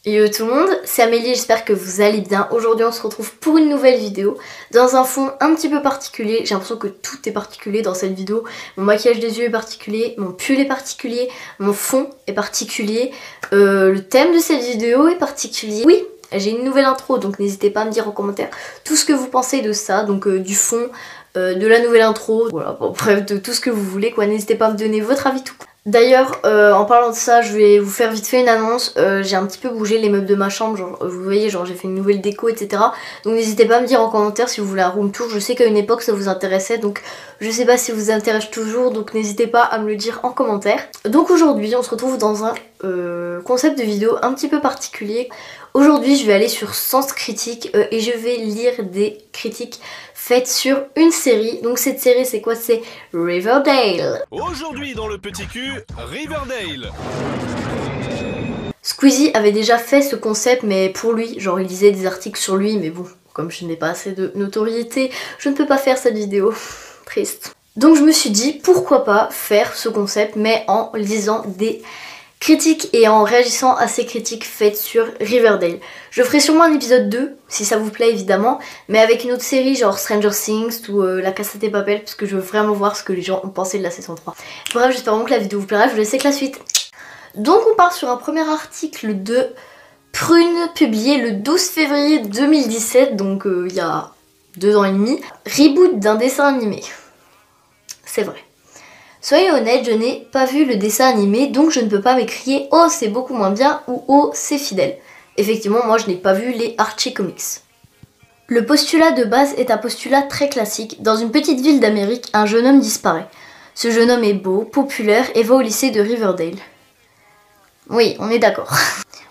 Yo tout le monde, c'est Amélie, j'espère que vous allez bien. Aujourd'hui on se retrouve pour une nouvelle vidéo dans un fond un petit peu particulier. J'ai l'impression que tout est particulier dans cette vidéo. Mon maquillage des yeux est particulier, mon pull est particulier, mon fond est particulier, le thème de cette vidéo est particulier. Oui, j'ai une nouvelle intro, donc n'hésitez pas à me dire en commentaire tout ce que vous pensez de ça, donc du fond, de la nouvelle intro, voilà, bon, bref, de tout ce que vous voulez quoi. N'hésitez pas à me donner votre avis tout. D'ailleurs, en parlant de ça, je vais vous faire vite fait une annonce. J'ai un petit peu bougé les meubles de ma chambre, genre, vous voyez, genre j'ai fait une nouvelle déco, etc. Donc n'hésitez pas à me dire en commentaire si vous voulez un room tour. Je sais qu'à une époque ça vous intéressait, donc je sais pas si ça vous intéresse toujours, donc n'hésitez pas à me le dire en commentaire. Donc aujourd'hui, on se retrouve dans un concept de vidéo un petit peu particulier. Aujourd'hui, je vais aller sur Sens Critique et je vais lire des critiques faites sur une série. Donc cette série, c'est quoi? C'est Riverdale. Aujourd'hui dans le petit cul, Riverdale. Squeezie avait déjà fait ce concept, mais pour lui, genre il lisait des articles sur lui, mais bon, comme je n'ai pas assez de notoriété, je ne peux pas faire cette vidéo. Triste. Donc je me suis dit, pourquoi pas faire ce concept, mais en lisant des critiques et en réagissant à ces critiques faites sur Riverdale. Je ferai sûrement un épisode 2, si ça vous plaît évidemment, mais avec une autre série genre Stranger Things ou La Casa de Papel, parce que je veux vraiment voir ce que les gens ont pensé de la saison 3. Bref, j'espère vraiment que la vidéo vous plaira, je vous laisse avec la suite. Donc on part sur un premier article de Prune, publié le 12 février 2017, donc il y a 2 ans et demi. Reboot d'un dessin animé. C'est vrai. Soyez honnête, je n'ai pas vu le dessin animé, donc je ne peux pas m'écrier « Oh, c'est beaucoup moins bien » ou « Oh, c'est fidèle ». Effectivement, moi je n'ai pas vu les Archie Comics. Le postulat de base est un postulat très classique. Dans une petite ville d'Amérique, un jeune homme disparaît. Ce jeune homme est beau, populaire et va au lycée de Riverdale. Oui, on est d'accord.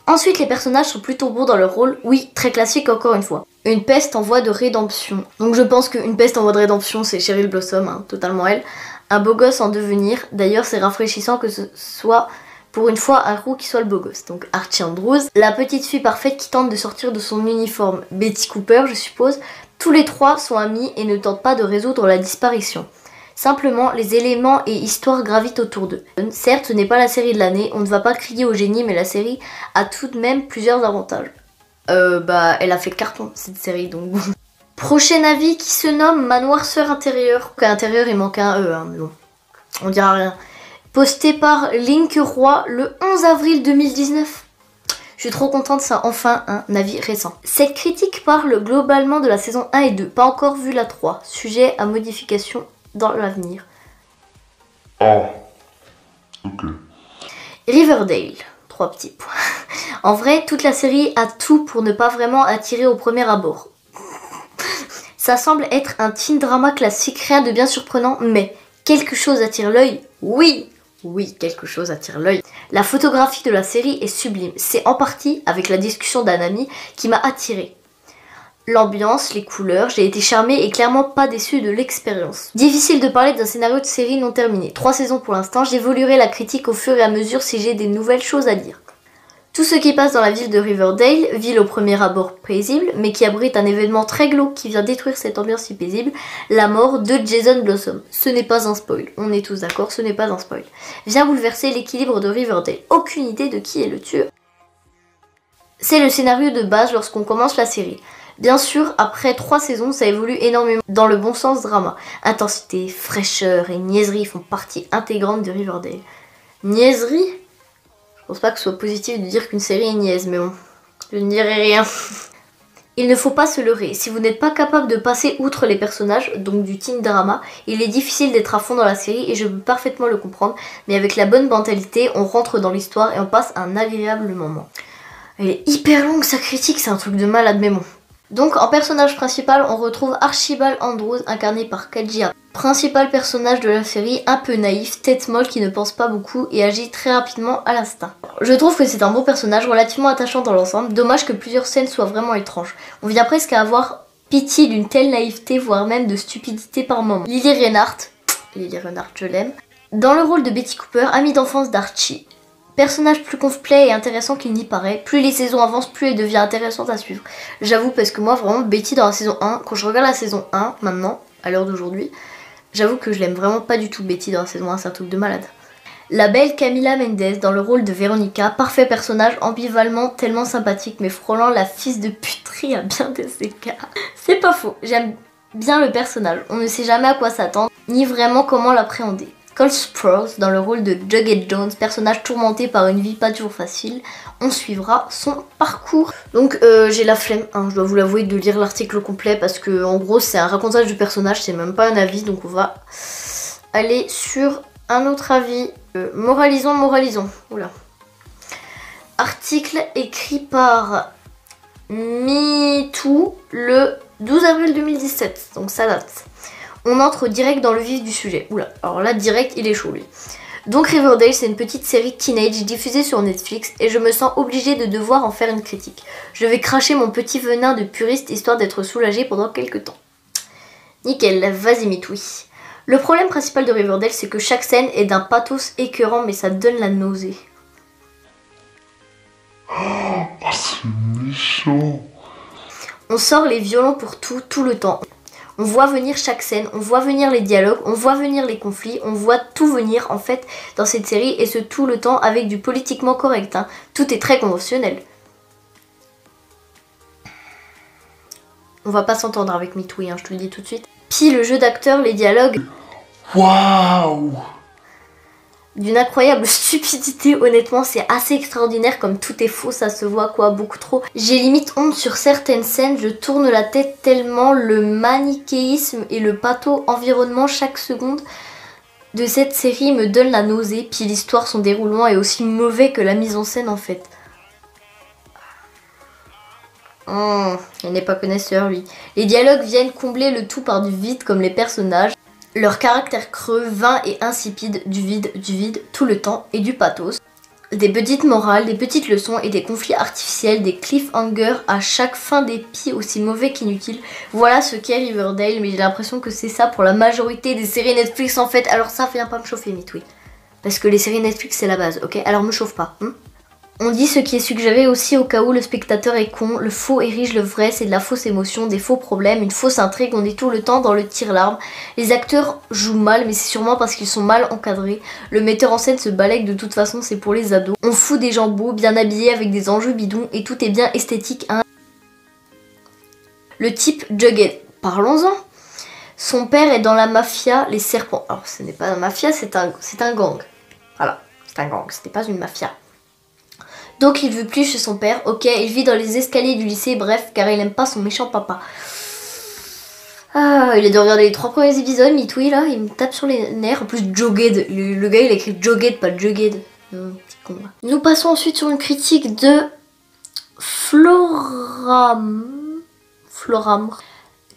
Ensuite, les personnages sont plutôt bons dans leur rôle. Oui, très classique encore une fois. Une peste en voie de rédemption. Donc je pense qu'une peste en voie de rédemption, c'est Cheryl Blossom, hein, totalement elle. Un beau gosse en devenir. D'ailleurs, c'est rafraîchissant que ce soit pour une fois un roux qui soit le beau gosse. Donc Archie Andrews, la petite fille parfaite qui tente de sortir de son uniforme. Betty Cooper, je suppose. Tous les trois sont amis et ne tentent pas de résoudre la disparition. Simplement, les éléments et histoires gravitent autour d'eux. Certes, ce n'est pas la série de l'année, on ne va pas crier au génie, mais la série a tout de même plusieurs avantages. Elle a fait carton, cette série, donc bon. Prochain avis qui se nomme Ma noirceur intérieure. À l'intérieur, il manque un E, hein, mais bon, on dira rien. Posté par Link Roy le 11 avril 2019. Je suis trop contente, ça enfin un avis récent. Cette critique parle globalement de la saison 1 et 2, pas encore vu la 3. Sujet à modification dans l'avenir. Oh, ok. Riverdale, 3 petits points. En vrai, toute la série a tout pour ne pas vraiment attirer au premier abord. Ça semble être un teen drama classique, rien de bien surprenant, mais quelque chose attire l'œil. Oui, quelque chose attire l'œil. La photographie de la série est sublime. C'est en partie avec la discussion d'un ami qui m'a attirée. L'ambiance, les couleurs, j'ai été charmée et clairement pas déçue de l'expérience. Difficile de parler d'un scénario de série non terminé. 3 saisons pour l'instant, j'évoluerai la critique au fur et à mesure si j'ai des nouvelles choses à dire. Tout ce qui passe dans la ville de Riverdale, ville au premier abord paisible, mais qui abrite un événement très glauque qui vient détruire cette ambiance si paisible, la mort de Jason Blossom. Ce n'est pas un spoil, on est tous d'accord, ce n'est pas un spoil. Vient bouleverser l'équilibre de Riverdale. Aucune idée de qui est le tueur. C'est le scénario de base lorsqu'on commence la série. Bien sûr, après 3 saisons, ça évolue énormément dans le bon sens drama. Intensité, fraîcheur et niaiserie font partie intégrante de Riverdale. Niaiserie ? Je pense pas que ce soit positif de dire qu'une série est niaise, mais bon, je ne dirai rien. Il ne faut pas se leurrer. Si vous n'êtes pas capable de passer outre les personnages, donc du teen drama, il est difficile d'être à fond dans la série et je peux parfaitement le comprendre. Mais avec la bonne mentalité, on rentre dans l'histoire et on passe un agréable moment. Elle est hyper longue sa critique, c'est un truc de malade, mais bon. Donc en personnage principal, on retrouve Archibald Andrews, incarné par Kajia. Principal personnage de la série, un peu naïf, tête molle qui ne pense pas beaucoup et agit très rapidement à l'instinct. Je trouve que c'est un bon personnage, relativement attachant dans l'ensemble. Dommage que plusieurs scènes soient vraiment étranges. On vient presque à avoir pitié d'une telle naïveté, voire même de stupidité par moments. Lily Reinhardt, je l'aime. Dans le rôle de Betty Cooper, amie d'enfance d'Archie. Personnage plus complet et intéressant qu'il n'y paraît. Plus les saisons avancent, plus elle devient intéressante à suivre. J'avoue, parce que moi, vraiment, Betty dans la saison 1, quand je regarde la saison 1, maintenant, à l'heure d'aujourd'hui, j'avoue que je l'aime vraiment pas du tout, Betty dans la saison 1, c'est un truc de malade. La belle Camila Mendes dans le rôle de Véronica, parfait personnage ambivalent, tellement sympathique mais frôlant la fils de puterie à bien des égards. C'est pas faux, j'aime bien le personnage, on ne sait jamais à quoi s'attendre, ni vraiment comment l'appréhender. Cole Sprouse dans le rôle de Jughead Jones, personnage tourmenté par une vie pas toujours facile, on suivra son parcours. Donc j'ai la flemme, hein, je dois vous l'avouer, de lire l'article complet parce que en gros c'est un racontage du personnage, c'est même pas un avis, donc on va aller sur un autre avis. Moralisons. Oula. Article écrit par MeToo le 12 avril 2017, donc ça date. On entre direct dans le vif du sujet. Oula, alors là direct il est chaud lui. Donc Riverdale c'est une petite série teenage diffusée sur Netflix et je me sens obligée de devoir en faire une critique. Je vais cracher mon petit venin de puriste histoire d'être soulagée pendant quelques temps. Nickel, vas-y MeToo. Le problème principal de Riverdale c'est que chaque scène est d'un pathos écœurant mais ça donne la nausée. Ah, c'est méchant. On sort les violons pour tout le temps. On voit venir chaque scène, on voit venir les dialogues, on voit venir les conflits, on voit tout venir en fait dans cette série et ce tout le temps avec du politiquement correct. Hein. Tout est très conventionnel. On va pas s'entendre avec MeToo, hein, je te le dis tout de suite. Puis le jeu d'acteur, les dialogues. Waouh! D'une incroyable stupidité, honnêtement c'est assez extraordinaire comme tout est faux, ça se voit quoi, beaucoup trop. J'ai limite honte sur certaines scènes, je tourne la tête tellement le manichéisme et le patho environnement chaque seconde de cette série me donne la nausée, puis l'histoire, son déroulement est aussi mauvais que la mise en scène en fait. Il n'est pas connaisseur lui. Les dialogues viennent combler le tout par du vide comme les personnages. Leur caractère creux, vain et insipide, du vide, tout le temps, et du pathos. Des petites morales, des petites leçons et des conflits artificiels, des cliffhangers à chaque fin d'épi aussi mauvais qu'inutiles. Voilà ce qu'est Riverdale, mais j'ai l'impression que c'est ça pour la majorité des séries Netflix en fait. Alors ça, viens pas me chauffer, MeToo. Parce que les séries Netflix c'est la base, ok? Alors me chauffe pas, On dit ce qui est suggéré aussi au cas où le spectateur est con, le faux érige le vrai, c'est de la fausse émotion, des faux problèmes, une fausse intrigue, on est tout le temps dans le tire-larme. Les acteurs jouent mal, mais c'est sûrement parce qu'ils sont mal encadrés. Le metteur en scène se balèque, de toute façon c'est pour les ados. On fout des gens beaux, bien habillés avec des enjeux bidons et tout est bien esthétique. Hein. Le type Jughead, parlons-en. Son père est dans la mafia, les serpents. Alors ce n'est pas la mafia, c'est un gang. Voilà, c'est un gang, ce n'est pas une mafia. Donc il veut plus chez son père, ok, il vit dans les escaliers du lycée, bref, car il aime pas son méchant papa. Ah, il a dû regarder les 3 premiers épisodes, MeToo là, il me tape sur les nerfs. En plus, Jughead, le gars il a écrit Jughead, pas Jughead. Petit con. Nous passons ensuite sur une critique de Floram.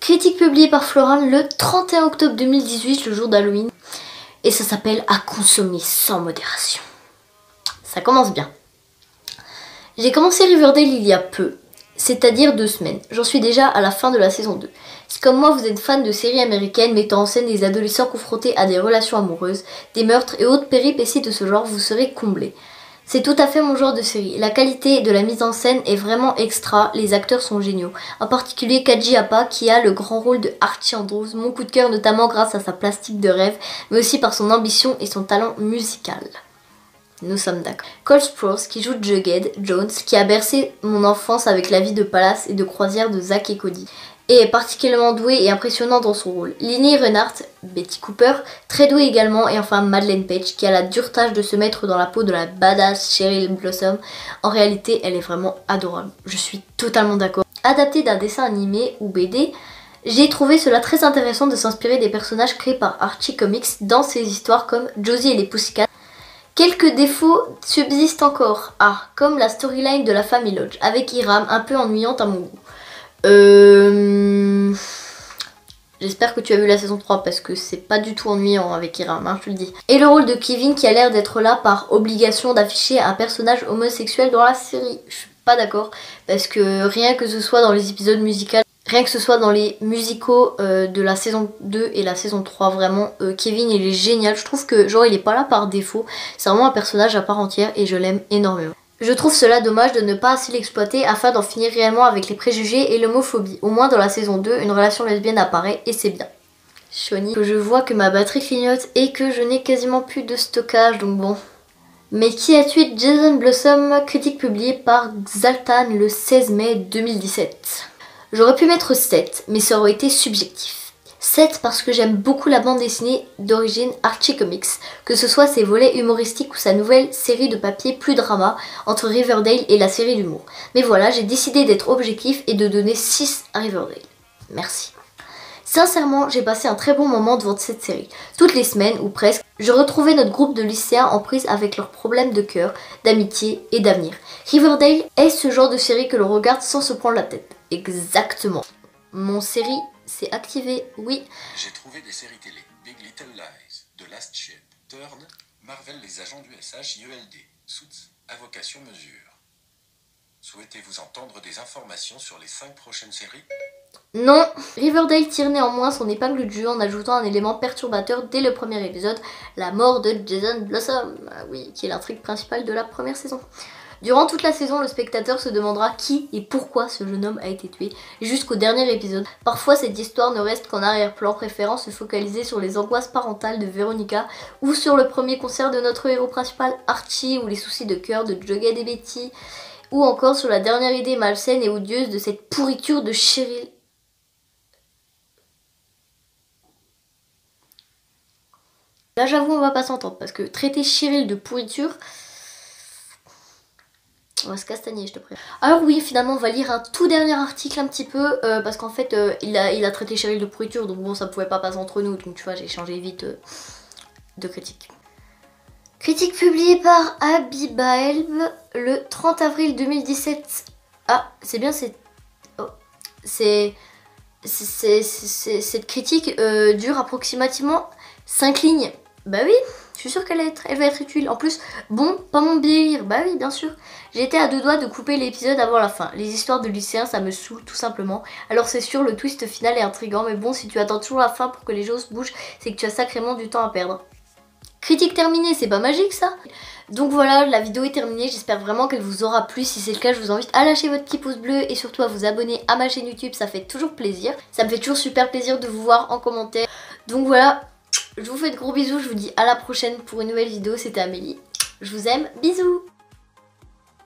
Critique publiée par Floram le 31 octobre 2018, le jour d'Halloween. Et ça s'appelle « À consommer sans modération ». Ça commence bien. J'ai commencé Riverdale il y a peu, c'est-à-dire 2 semaines. J'en suis déjà à la fin de la saison 2. Si comme moi vous êtes fan de séries américaines mettant en scène des adolescents confrontés à des relations amoureuses, des meurtres et autres péripéties de ce genre, vous serez comblés. C'est tout à fait mon genre de série. La qualité de la mise en scène est vraiment extra, les acteurs sont géniaux. En particulier Kaji Appa qui a le grand rôle de Archie Andrews, mon coup de cœur notamment grâce à sa plastique de rêve, mais aussi par son ambition et son talent musical. Nous sommes d'accord. Cole Sprouse qui joue Jughead Jones, qui a bercé mon enfance avec la vie de palace et de croisière de Zack et Cody, et est particulièrement doué et impressionnant dans son rôle. Lini Reinhardt, Betty Cooper, très douée également, et enfin Madeleine Page qui a la dure tâche de se mettre dans la peau de la badass Cheryl Blossom. En réalité, elle est vraiment adorable. Je suis totalement d'accord. Adapté d'un dessin animé ou BD, j'ai trouvé cela très intéressant de s'inspirer des personnages créés par Archie Comics dans ses histoires comme Josie et les Pussycats. Quelques défauts subsistent encore, comme la storyline de la famille Lodge, avec Hiram un peu ennuyante à mon goût. J'espère que tu as vu la saison 3 parce que c'est pas du tout ennuyant avec Hiram, hein, je te le dis. Et le rôle de Kevin qui a l'air d'être là par obligation d'afficher un personnage homosexuel dans la série. Je suis pas d'accord parce que rien que ce soit dans les épisodes musicaux, rien que ce soit dans les musicaux de la saison 2 et la saison 3, vraiment, Kevin il est génial. Je trouve que genre il est pas là par défaut, c'est vraiment un personnage à part entière et je l'aime énormément. Je trouve cela dommage de ne pas assez l'exploiter afin d'en finir réellement avec les préjugés et l'homophobie. Au moins dans la saison 2, une relation lesbienne apparaît et c'est bien. Shoni, que je vois que ma batterie clignote et que je n'ai quasiment plus de stockage, donc bon... Mais qui a tué Jason Blossom, critique publiée par Xaltan le 16 mai 2017. J'aurais pu mettre 7, mais ça aurait été subjectif. 7 parce que j'aime beaucoup la bande dessinée d'origine Archie Comics, que ce soit ses volets humoristiques ou sa nouvelle série de papier plus drama entre Riverdale et la série d'humour. Mais voilà, j'ai décidé d'être objectif et de donner 6 à Riverdale. Merci. Sincèrement, j'ai passé un très bon moment devant cette série. Toutes les semaines, ou presque, je retrouvais notre groupe de lycéens en prise avec leurs problèmes de cœur, d'amitié et d'avenir. Riverdale est ce genre de série que l'on regarde sans se prendre la tête. Exactement. Mon série s'est activé, oui. J'ai trouvé des séries télé. Big Little Lies, The Last Ship, Turn, Marvel les agents du SH, JELD, Suits, Avocation Mesure. Souhaitez-vous entendre des informations sur les 5 prochaines séries? Non, Riverdale tire néanmoins son épingle du jeu en ajoutant un élément perturbateur dès le premier épisode, la mort de Jason Blossom, oui, qui est l'intrigue principale de la première saison. Durant toute la saison, le spectateur se demandera qui et pourquoi ce jeune homme a été tué, jusqu'au dernier épisode. Parfois, cette histoire ne reste qu'en arrière-plan, préférant se focaliser sur les angoisses parentales de Veronica, ou sur le premier concert de notre héros principal Archie, ou les soucis de cœur de Jughead et Betty, ou encore sur la dernière idée malsaine et odieuse de cette pourriture de Cheryl. Là, j'avoue, on va pas s'entendre, parce que traiter Cheryl de pourriture... On va se castagner, je te préviens. Alors oui, finalement, on va lire un tout dernier article un petit peu, parce qu'en fait, il a traité Cheryl de pourriture, donc bon, ça pouvait pas passer entre nous, donc tu vois, j'ai changé vite de critique. Critique publiée par Abibaelb le 30 avril 2017. Ah, c'est bien, cette critique dure approximativement 5 lignes. Bah oui, je suis sûre qu'elle va être utile. En plus, bon, pas mon délire. Bah oui, bien sûr. J'ai été à 2 doigts de couper l'épisode avant la fin. Les histoires de lycéens, ça me saoule tout simplement. Alors c'est sûr, le twist final est intriguant. Mais bon, si tu attends toujours la fin pour que les choses bougent, c'est que tu as sacrément du temps à perdre. Critique terminée, c'est pas magique ça? Donc voilà, la vidéo est terminée, j'espère vraiment qu'elle vous aura plu. Si c'est le cas, je vous invite à lâcher votre petit pouce bleu et surtout à vous abonner à ma chaîne YouTube, ça fait toujours plaisir. Ça me fait toujours super plaisir de vous voir en commentaire. Donc voilà, je vous fais de gros bisous, je vous dis à la prochaine pour une nouvelle vidéo. C'était Amélie, je vous aime, bisous.